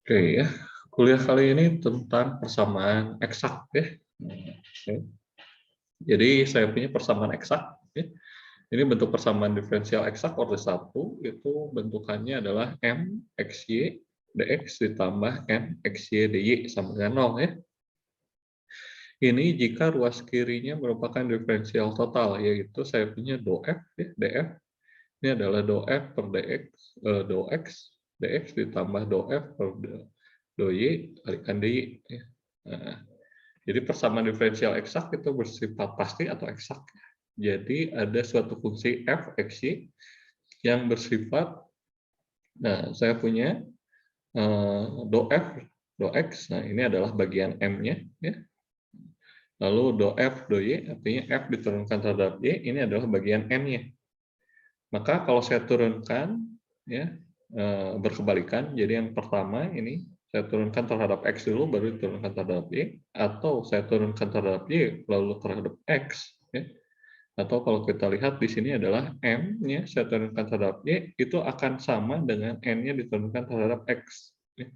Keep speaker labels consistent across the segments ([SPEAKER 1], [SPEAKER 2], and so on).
[SPEAKER 1] Oke ya, kuliah kali ini tentang persamaan eksak ya. Oke. Jadi saya punya persamaan eksak. Ya. Ini bentuk persamaan diferensial eksak order 1 itu bentukannya adalah m x y dx ditambah n x y dy sama dengan 0 ya. Ini jika ruas kirinya merupakan diferensial total, yaitu saya punya do f ya, df. Ini adalah do f per dx, do x dx ditambah do f per do y kalikan dy. Ya. Nah, jadi persamaan diferensial eksak itu bersifat pasti atau eksak. Jadi ada suatu fungsi f x y yang bersifat, nah saya punya do f do x, nah ini adalah bagian m-nya ya. Lalu do f do y artinya f diturunkan terhadap y, ini adalah bagian n-nya. Maka kalau saya turunkan ya berkebalikan, jadi yang pertama ini saya turunkan terhadap x dulu baru diturunkan terhadap y, atau saya turunkan terhadap y lalu terhadap x ya. Atau kalau kita lihat di sini adalah m-nya saya turunkan terhadap y itu akan sama dengan n-nya diturunkan terhadap x ya.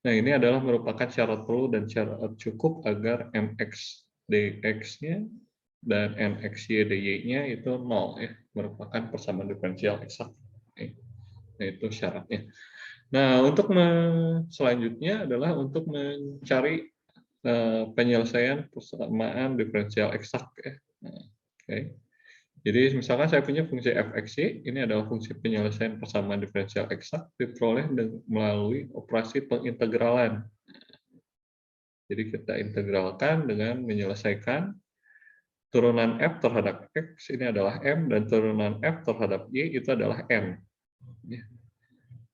[SPEAKER 1] Nah, ini adalah merupakan syarat perlu dan syarat cukup agar mx dx-nya dan nxy dy-nya itu 0 ya, merupakan persamaan diferensial eksak. Nah, itu syaratnya. Nah, untuk selanjutnya adalah untuk mencari penyelesaian persamaan diferensial eksak ya. Nah, oke. Jadi misalkan saya punya fungsi f(x)y, ini adalah fungsi penyelesaian persamaan diferensial eksak diperoleh melalui operasi pengintegralan. Jadi kita integralkan dengan menyelesaikan turunan f terhadap x ini adalah m dan turunan f terhadap y itu adalah n.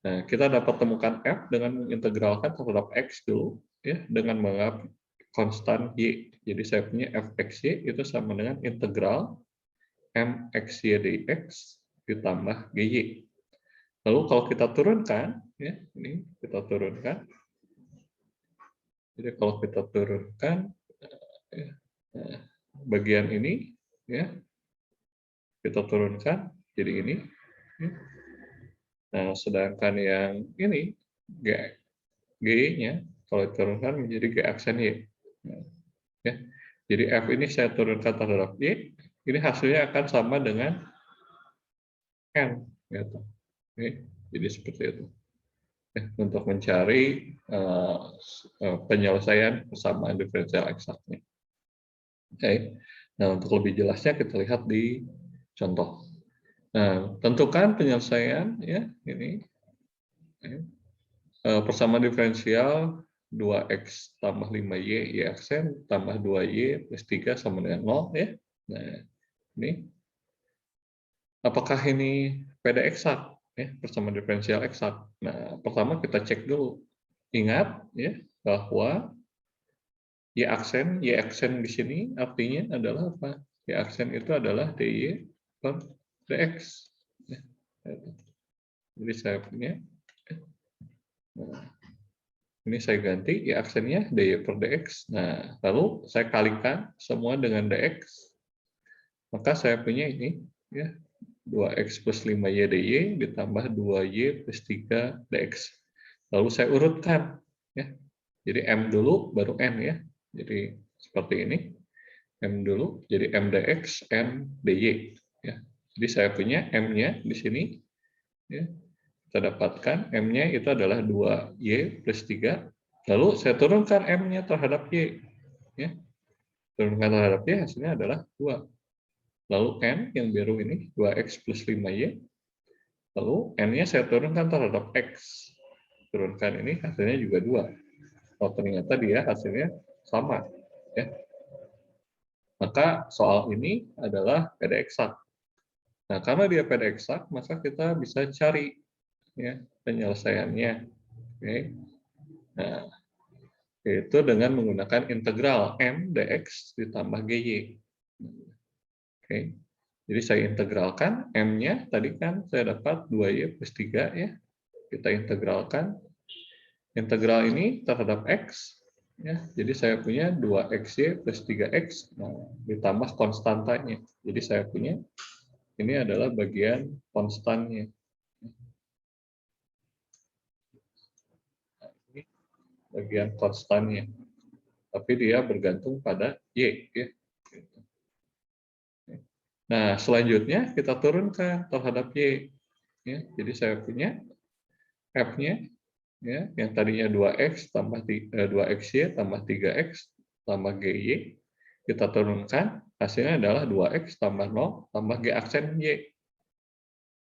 [SPEAKER 1] Nah, kita dapat temukan f dengan mengintegralkan terhadap x dulu ya dengan menganggap konstan y. Jadi saya punya f(x)y itu sama dengan integral mxy dx ditambah gy. Lalu kalau kita turunkan ya, ini kita turunkan. Jadi kalau kita turunkan ya, bagian ini ya kita turunkan jadi ini ya. Nah sedangkan yang ini g-nya kalau diturunkan menjadi g aksen y ya. Jadi f ini saya turunkan terhadap y, ini hasilnya akan sama dengan n gitu. Oke, jadi seperti itu ya, untuk mencari penyelesaian persamaan diferensial eksaknya. Oke. Nah, untuk lebih jelasnya kita lihat di contoh. Nah, tentukan penyelesaian ya ini ya, persamaan diferensial 2x tambah 5y y aksen tambah 2y plus 3 sama dengan 0 ya. Nah, ini apakah ini PD eksak ya, persamaan diferensial eksak. Nah, pertama kita cek dulu. Ingat ya bahwa y aksen di sini artinya adalah apa? Y aksen itu adalah dy per dx. Ya, jadi saya punya, nah, ini saya ganti y aksennya dy per dx. Nah, lalu saya kalikan semua dengan dx, maka saya punya ini ya 2x plus 5y dy ditambah 2y plus 3 dx. Lalu saya urutkan ya. Jadi m dulu baru n ya. Jadi seperti ini. M dulu jadi m dx n dy ya. Jadi saya punya m-nya di sini ya. Kita dapatkan m-nya itu adalah 2y plus 3. Lalu saya turunkan m-nya terhadap y ya. Turunkan terhadap y hasilnya adalah 2. Lalu n yang biru ini 2x plus 5y. Lalu n-nya saya turunkan terhadap x. Turunkan ini hasilnya juga 2. Oh, ternyata dia hasilnya sama ya. Maka soal ini adalah PD eksak. Nah, karena dia PD eksak, maka kita bisa cari ya penyelesaiannya. Oke. Nah, itu dengan menggunakan integral m dx ditambah gy. Oke. Jadi saya integralkan m-nya tadi kan saya dapat 2y plus 3 ya. Kita integralkan integral ini terhadap x ya. Jadi saya punya 2xy plus 3x nah, ditambah konstantanya. Jadi saya punya ini adalah bagian konstannya. Nah, ini bagian konstannya. Tapi dia bergantung pada Y. Ya. Nah, selanjutnya kita turunkan terhadap Y. Ya, jadi saya punya F-nya, ya, yang tadinya 2X tambah 2XY tambah 3X tambah GY. Kita turunkan, hasilnya adalah 2X tambah 0 tambah G aksen Y.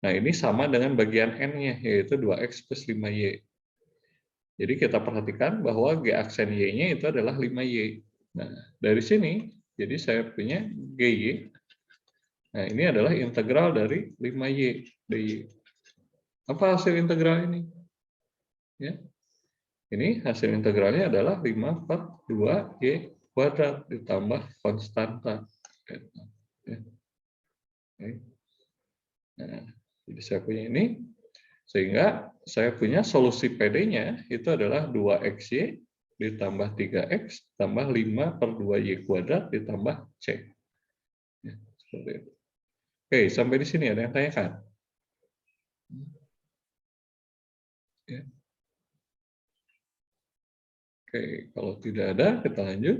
[SPEAKER 1] Nah, ini sama dengan bagian N-nya, yaitu 2X plus 5Y. Jadi kita perhatikan bahwa G aksen Y-nya itu adalah 5Y. Nah, dari sini, jadi saya punya GY. Nah, ini adalah integral dari 5Y dy. Apa hasil integral ini? Ya. Ini hasil integralnya adalah 5 per 2Y kuadrat ditambah konstanta. Nah, jadi saya punya ini, sehingga saya punya solusi PD-nya itu adalah 2XY ditambah 3X tambah 5 per 2Y kuadrat ditambah C. Ya, seperti itu. Oke, sampai di sini ada yang tanyakan? Ya. Oke, kalau tidak ada, kita lanjut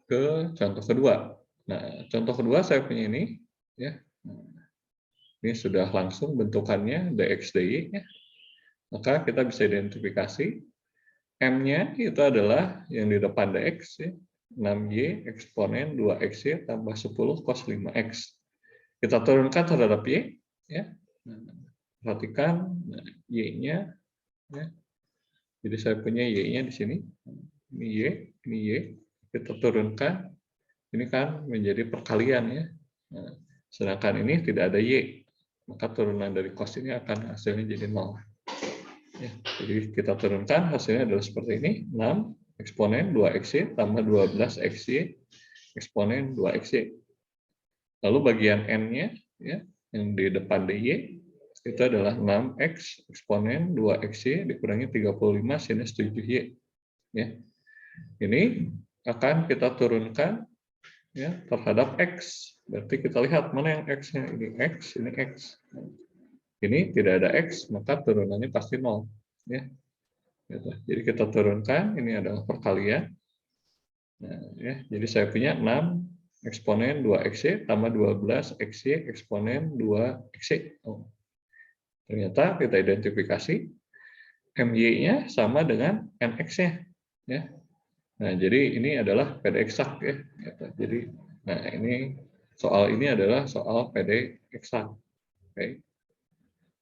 [SPEAKER 1] ke contoh kedua. Nah, contoh kedua saya punya ini, ya. Ini sudah langsung bentukannya dx dy, ya. Maka kita bisa identifikasi m-nya itu adalah yang di depan dx, ya, 6y eksponen 2xy tambah 10 cos 5x. Kita turunkan terhadap y, ya. Perhatikan y-nya, ya. Jadi saya punya y-nya di sini. Ini y, ini y. Kita turunkan, ini kan menjadi perkalian, ya. Nah, sedangkan ini tidak ada y, maka turunan dari cos ini akan hasilnya jadi 0. Ya, jadi kita turunkan, hasilnya adalah seperti ini, 6 eksponen 2xy tambah 12xy eksponen 2xy. Lalu bagian n-nya, ya, yang di depan dy, itu adalah 6x eksponen 2xy dikurangi 35 sinus 7y. Ya. Ini akan kita turunkan, ya, terhadap x. Berarti kita lihat mana yang x-nya. Ini x, ini x. Ini tidak ada x, maka turunannya pasti 0. Ya. Jadi kita turunkan, ini adalah perkalian. Nah, ya, jadi saya punya 6 eksponen 2xy tambah 12xy eksponen 2xy. Oh. Ternyata kita identifikasi my-nya sama dengan nx-nya. Ya. Nah, jadi ini adalah PD eksak, ya. Jadi, nah ini soal ini adalah soal PD eksak. Oke.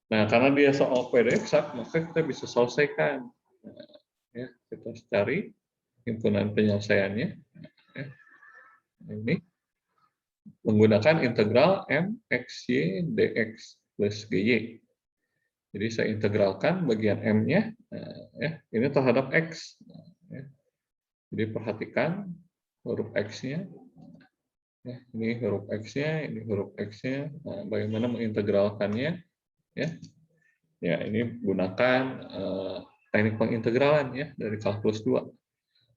[SPEAKER 1] Nah, karena dia soal PD eksak, maka kita bisa selesaikan. Nah, ya, kita cari himpunan penyelesaiannya. Ya. Ini menggunakan integral mxy dx plus gy. Jadi saya integralkan bagian m-nya, ya, ini terhadap x. Ya. Jadi perhatikan huruf x-nya. Ya, ini huruf x-nya, ini huruf x-nya. Nah, bagaimana mengintegralkannya? Ya, ya ini gunakan teknik pengintegralan, ya, dari kalkulus 2.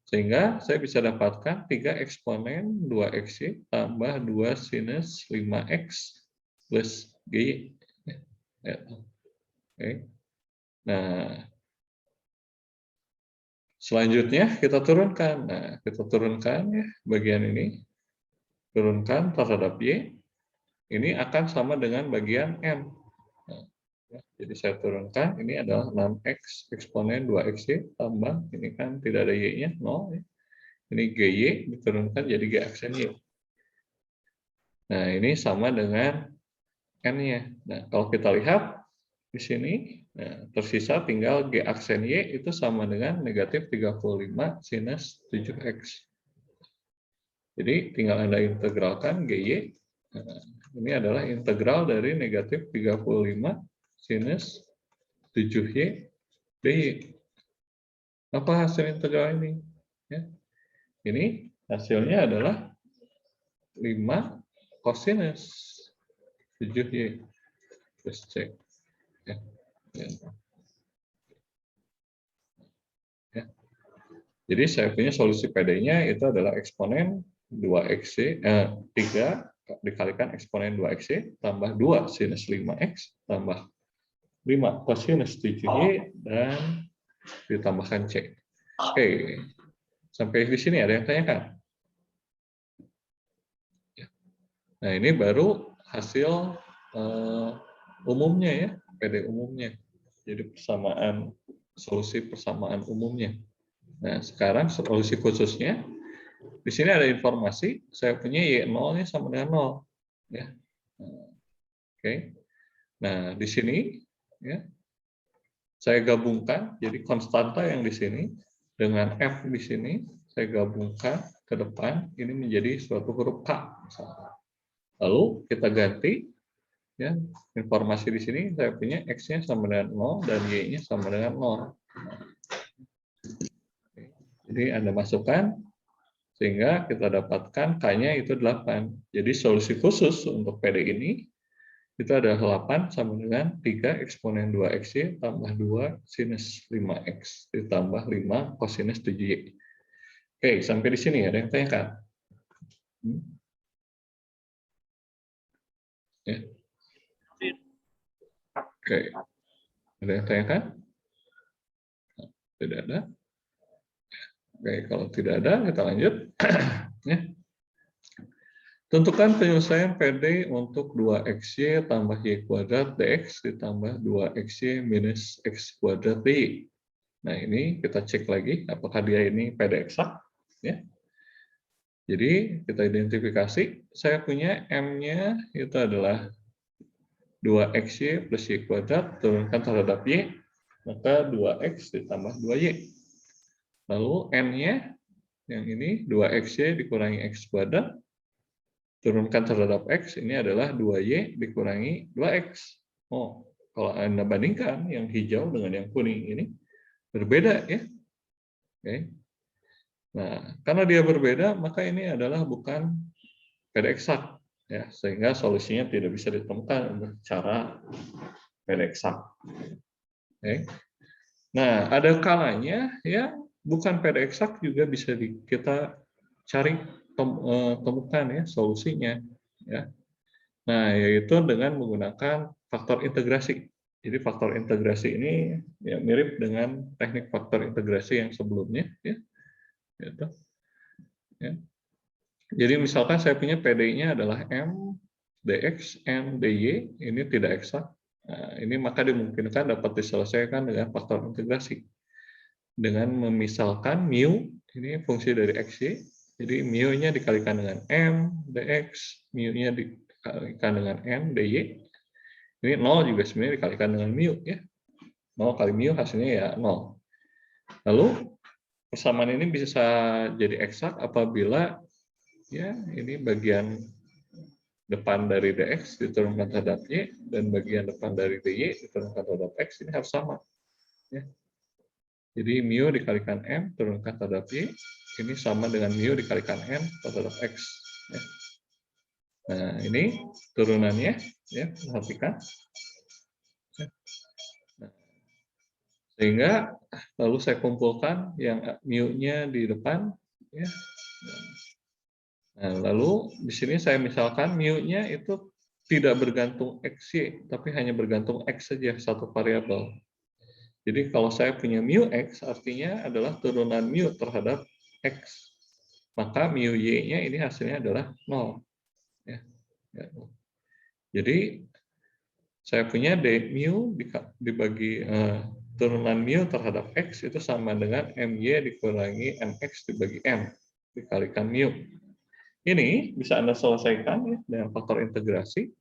[SPEAKER 1] Sehingga saya bisa dapatkan 3 eksponen 2xy tambah 2 sinus 5x plus gy. Ya. Oke. Nah, selanjutnya kita turunkan. Nah, kita turunkan, ya, bagian ini. Turunkan terhadap y, ini akan sama dengan bagian m. Nah, ya, jadi saya turunkan, ini adalah 6x eksponen 2xy tambah, ini kan tidak ada y-nya, 0. Ya. Ini gy diturunkan jadi g aksen y. Nah, ini sama dengan n-nya. Nah, kalau kita lihat di sini, nah, tersisa tinggal g aksen y itu sama dengan negatif 35 sinus 7x. Jadi tinggal Anda integralkan GY. Nah, ini adalah integral dari negatif 35 sinus 7Y dy. Apa hasil integral ini? Ya. Ini hasilnya adalah 5 cosinus 7Y plus C. Ya. Ya. Jadi saya punya solusi PD-nya itu adalah eksponen 2x 3 dikalikan eksponen 2x tambah 2 sinus 5x tambah 5 cosinus 7y dan ditambahkan C. Oke, sampai di sini ada yang tanyakan? Nah, ini baru hasil umumnya ya, PD umumnya. Jadi solusi persamaan umumnya. Nah, sekarang solusi khususnya, di sini ada informasi, saya punya Y0-nya sama dengan 0. Ya. Oke. Nah, di sini ya, saya gabungkan, jadi konstanta yang di sini dengan F di sini, saya gabungkan ke depan, ini menjadi suatu huruf K. Misalnya. Lalu kita ganti, ya informasi di sini saya punya X-nya sama dengan 0 dan Y-nya sama dengan 0. Jadi Anda masukkan, sehingga kita dapatkan K-nya itu 8. Jadi solusi khusus untuk PD ini, itu adalah 8 sama dengan 3 eksponen 2XY tambah 2 sinus 5X ditambah 5 kosinus 7Y. Oke, sampai di sini ada yang tanyakan? Ya. Oke, ada yang tanyakan? Tidak ada? Oke, kalau tidak ada, kita lanjut. Ya. Tentukan penyelesaian PD untuk 2XY tambah Y kuadrat DX ditambah 2XY minus X kuadrat DY. Nah, ini kita cek lagi, apakah dia ini PD eksak. Ya. Jadi, kita identifikasi, saya punya M-nya itu adalah 2XY plus Y kuadrat, turunkan terhadap Y, maka 2X ditambah 2Y. Lalu N-nya, yang ini 2XY dikurangi X kuadrat, turunkan terhadap X, ini adalah 2Y dikurangi 2X. Oh, kalau Anda bandingkan yang hijau dengan yang kuning ini, berbeda ya. Oke. Nah, karena dia berbeda, maka ini adalah bukan PD eksak. Ya, sehingga solusinya tidak bisa ditemukan dengan cara PD eksak. Oke. Nah, ada kalanya ya bukan PD eksak juga bisa kita cari temukan ya solusinya. Ya. Nah, yaitu dengan menggunakan faktor integrasi. Jadi faktor integrasi ini ya mirip dengan teknik faktor integrasi yang sebelumnya, ya. Gitu. Ya. Jadi misalkan saya punya PD-nya adalah M, DX, N, DY, ini tidak eksak. Nah, ini maka dimungkinkan dapat diselesaikan dengan faktor integrasi. Dengan memisalkan mu, ini fungsi dari XY, jadi mu-nya dikalikan dengan M, DX, mu-nya dikalikan dengan N, DY. Ini 0 juga sebenarnya dikalikan dengan mu ya. 0 kali mu hasilnya ya 0. Lalu persamaan ini bisa jadi eksak apabila ya ini bagian depan dari dx diturunkan terhadap y dan bagian depan dari dy diturunkan terhadap x, ini harus sama. Ya. Jadi mu dikalikan m turunkan terhadap y, ini sama dengan mu dikalikan n terhadap x. Ya. Nah ini turunannya, ya perhatikan. Sehingga lalu saya kumpulkan yang mu-nya di depan, ya. Nah, lalu di sini saya misalkan mu-nya itu tidak bergantung xy, tapi hanya bergantung x saja, satu variabel. Jadi kalau saya punya mu x, artinya adalah turunan mu terhadap x. Maka mu y-nya ini hasilnya adalah 0. Ya. Jadi saya punya d mu dibagi turunan mu terhadap x itu sama dengan my dikurangi mx dibagi m dikalikan mu. Ini bisa Anda selesaikan ya, dengan faktor integrasi,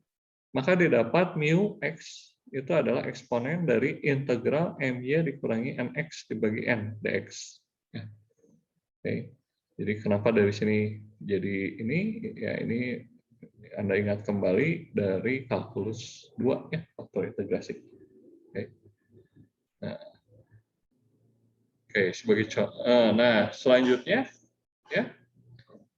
[SPEAKER 1] maka didapat mu x itu adalah eksponen dari integral my dikurangi mx dibagi n dx. Ya. Oke. Jadi kenapa dari sini jadi ini? Ya ini Anda ingat kembali dari kalkulus 2 ya, faktor integrasi. Oke. Nah, oke, sebagai contoh. Nah, selanjutnya ya,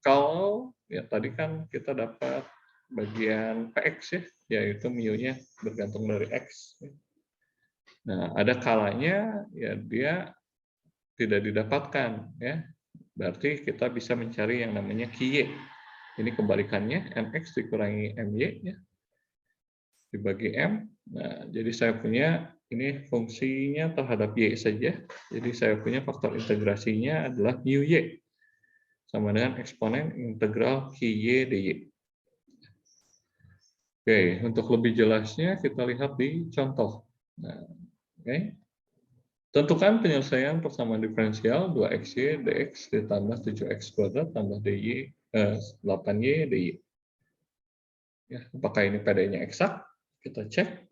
[SPEAKER 1] kalau ya tadi kan kita dapat bagian px ya, yaitu mu-nya bergantung dari x. Nah, ada kalanya ya dia tidak didapatkan ya. Berarti kita bisa mencari yang namanya QY. Ini kebalikannya mx dikurangi my ya. dibagi M. Nah, jadi saya punya ini fungsinya terhadap Y saja. Jadi saya punya faktor integrasinya adalah mu Y. Sama dengan eksponen integral QY dy. Oke, untuk lebih jelasnya kita lihat di contoh. Nah, oke. Tentukan penyelesaian persamaan diferensial 2xy dx ditambah 7x kuadrat tambah 8y dy. Ya, apakah ini PD-nya eksak? Kita cek.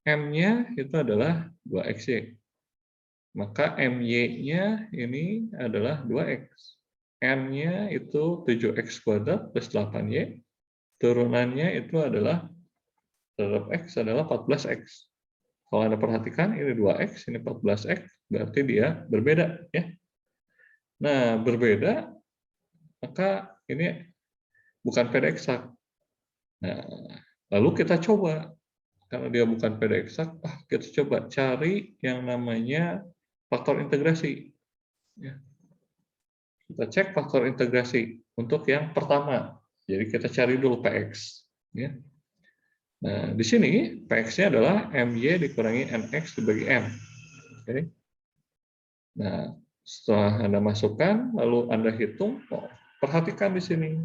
[SPEAKER 1] M-nya itu adalah 2xy. Maka MY-nya ini adalah 2x. N-nya itu 7x kuadrat plus 8y. Turunannya itu adalah terhadap x adalah 14x. Kalau Anda perhatikan, ini 2x, ini 14x, berarti dia berbeda. Ya. Nah, berbeda, maka ini bukan PD eksak. Nah, lalu kita coba. Karena dia bukan PD eksak, kita coba cari yang namanya faktor integrasi. Ya. Kita cek faktor integrasi untuk yang pertama. Jadi kita cari dulu PX. Ya. Nah, di sini PX-nya adalah MY dikurangi NX dibagi M. Oke. Nah, setelah Anda masukkan, lalu Anda hitung, perhatikan di sini.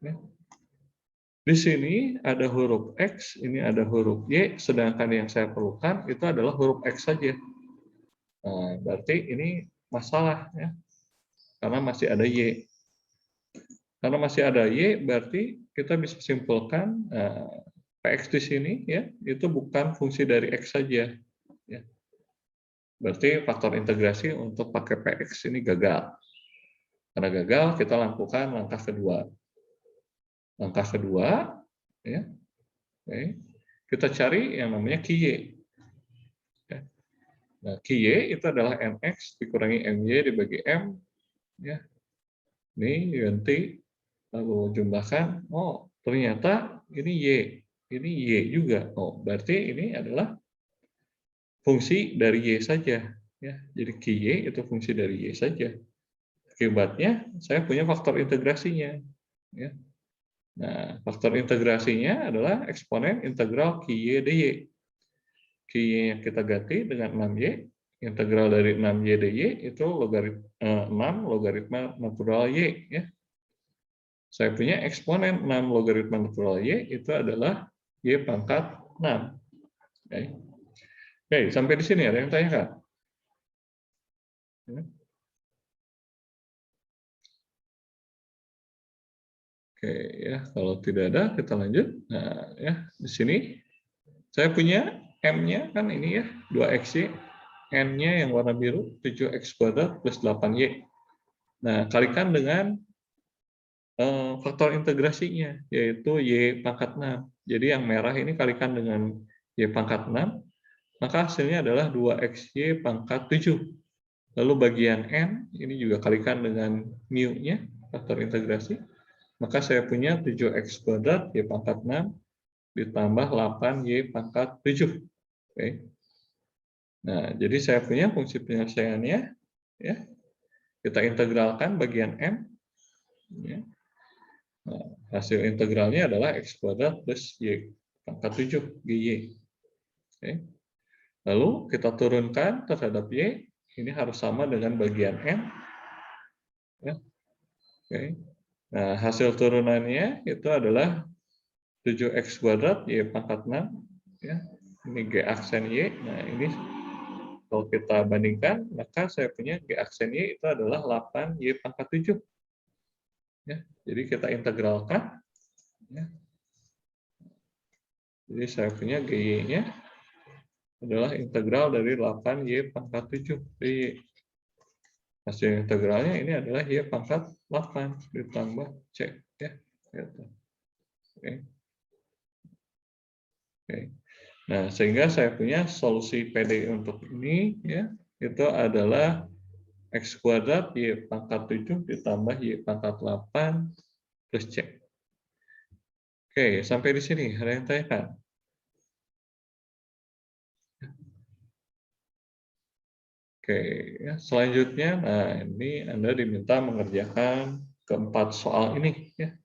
[SPEAKER 1] Ya. Di sini ada huruf X, ini ada huruf Y, sedangkan yang saya perlukan itu adalah huruf X saja. Nah, berarti ini masalah, ya, karena masih ada Y. Karena masih ada Y, berarti kita bisa simpulkan PX di sini ya itu bukan fungsi dari X saja. Ya. Berarti faktor integrasi untuk pakai PX ini gagal. Karena gagal, kita lakukan langkah kedua. Langkah kedua, ya, kita cari yang namanya QY. Nah, QY itu adalah NX dikurangi MY dibagi M. Ya. Ini ganti, lalu jumlahkan. Oh, ternyata ini Y. Ini Y juga. Oh, berarti ini adalah fungsi dari Y saja. Ya. Jadi QY itu fungsi dari Y saja. Akibatnya, saya punya faktor integrasinya. Ya. Nah, faktor integrasinya adalah eksponen integral QY dy. QY yang kita ganti dengan 6y, integral dari 6y dy itu logaritma 6 logaritma natural y. Ya. Saya punya eksponen 6 logaritma natural y itu adalah y pangkat 6. Oke. Oke, sampai di sini ada yang tanyakan? Oke, ya, kalau tidak ada kita lanjut. Nah, ya, di sini saya punya M-nya kan ini ya, 2xy, N-nya yang warna biru 7x kuadrat plus 8y. Nah, kalikan dengan faktor integrasinya, yaitu y pangkat 6. Jadi yang merah ini kalikan dengan y pangkat 6, maka hasilnya adalah 2xy pangkat 7. Lalu bagian N, ini juga kalikan dengan mu-nya, faktor integrasi. Maka saya punya 7x kuadrat y pangkat 6 ditambah 8y pangkat 7. Oke. Nah, jadi saya punya fungsi penyelesaiannya, ya. Kita integralkan bagian M. Ya. Nah, hasil integralnya adalah x kuadrat plus y pangkat 7 gy. Oke. Lalu kita turunkan terhadap y, ini harus sama dengan bagian M. Ya. Oke. Nah, hasil turunannya itu adalah 7x kuadrat y pangkat 6. Ya. Ini g aksen y. Nah, ini kalau kita bandingkan, maka saya punya g aksen y itu adalah 8y pangkat 7. Ya, jadi kita integralkan. Ya. Jadi saya punya GY-nya adalah integral dari 8y pangkat 7 dy. Hasil integralnya ini adalah y pangkat 8 ditambah c. Ya. Oke. Oke. Nah, sehingga saya punya solusi PD untuk ini ya itu adalah x kuadrat y pangkat 7 ditambah y pangkat 8 plus c. Oke, sampai di sini ada yang tanyakan? Oke, ya, selanjutnya, nah ini Anda diminta mengerjakan keempat soal ini. Ya.